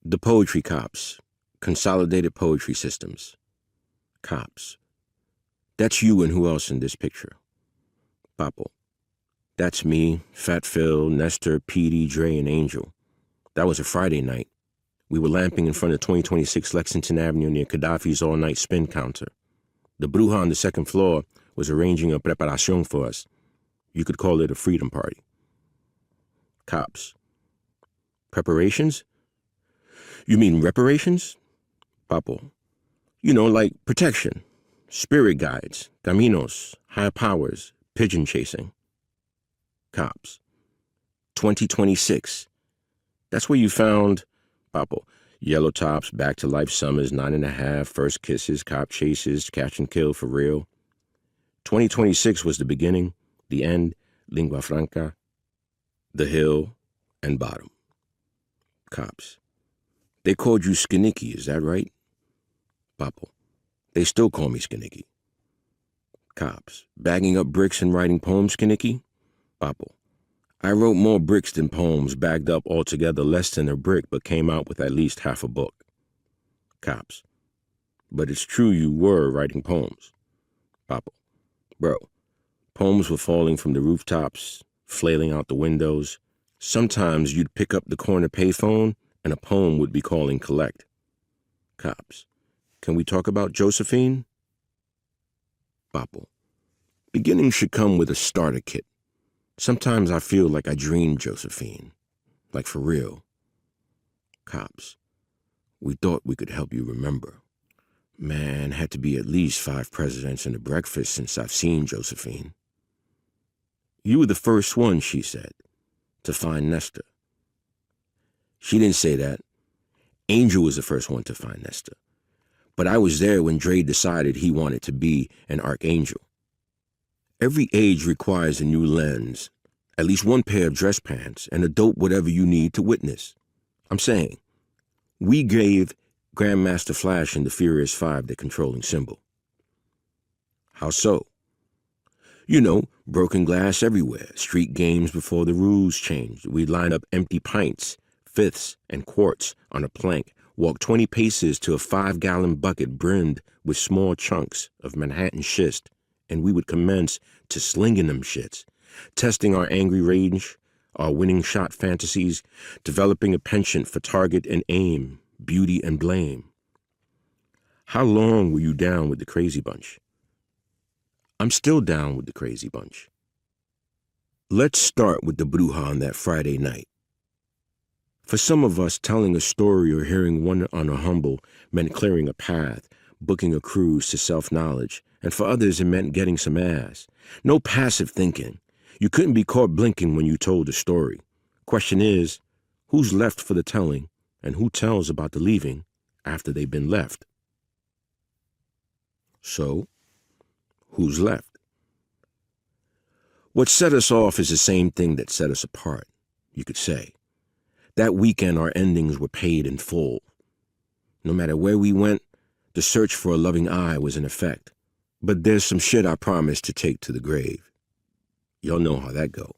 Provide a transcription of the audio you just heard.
The poetry cops, consolidated poetry systems. Cops. That's you and who else in this picture? Papo. That's me, Fat Phil, Nestor, Petey, Dre, and Angel. That was a Friday night. We were lamping in front of 2026 Lexington Avenue near Gaddafi's all-night spin counter. The bruja on the second floor was arranging a preparación for us. You could call it a freedom party. Cops. Preparations? You mean reparations? Papo. You know, like protection, spirit guides, caminos, higher powers, pigeon chasing. Cops. 2026. That's where you found, Papo, yellow tops, back to life summers, 9.5, first kisses, cop chases, catch and kill for real. 2026 was the beginning, the end, lingua franca, the hill, and bottom. Cops. They called you Skinnicky, is that right? Papo. They still call me Skinnicky. Cops. Bagging up bricks and writing poems, Skinnicky? Papo. I wrote more bricks than poems, bagged up altogether less than a brick, but came out with at least half a book. Cops. But it's true you were writing poems. Papo. Bro, poems were falling from the rooftops, flailing out the windows. Sometimes you'd pick up the corner payphone and a poem would be calling collect. Cops. Can we talk about Josephine? Papo. Beginnings should come with a starter kit. Sometimes I feel like I dreamed Josephine. Like for real. Cops. We thought we could help you remember. Man, had to be at least 5 presidents and a breakfast since I've seen Josephine. You were the first one, she said, to find Nestor. She didn't say that. Angel was the first one to find Nestor. But I was there when Dre decided he wanted to be an archangel. Every age requires a new lens, at least one pair of dress pants, and a dope whatever you need to witness. I'm saying, we gave Grandmaster Flash and the Furious Five the controlling symbol. How so? You know, broken glass everywhere, street games before the rules changed. We'd line up empty pints, fifths, and quarts on a plank, walk 20 paces to a 5-gallon bucket brimmed with small chunks of Manhattan schist, and we would commence to slinging them shits, testing our angry range, our winning shot fantasies, developing a penchant for target and aim, beauty and blame. How long were you down with the Crazy Bunch? I'm still down with the Crazy Bunch. Let's start with the bruja on that Friday night. For some of us, telling a story or hearing one on a humble meant clearing a path, booking a cruise to self-knowledge, and for others it meant getting some ass. No passive thinking. You couldn't be caught blinking when you told a story. Question is, who's left for the telling, and who tells about the leaving after they've been left? So, who's left? What set us off is the same thing that set us apart, you could say. That weekend our endings were paid in full. No matter where we went, the search for a loving eye was in effect. But there's some shit I promised to take to the grave. Y'all know how that go.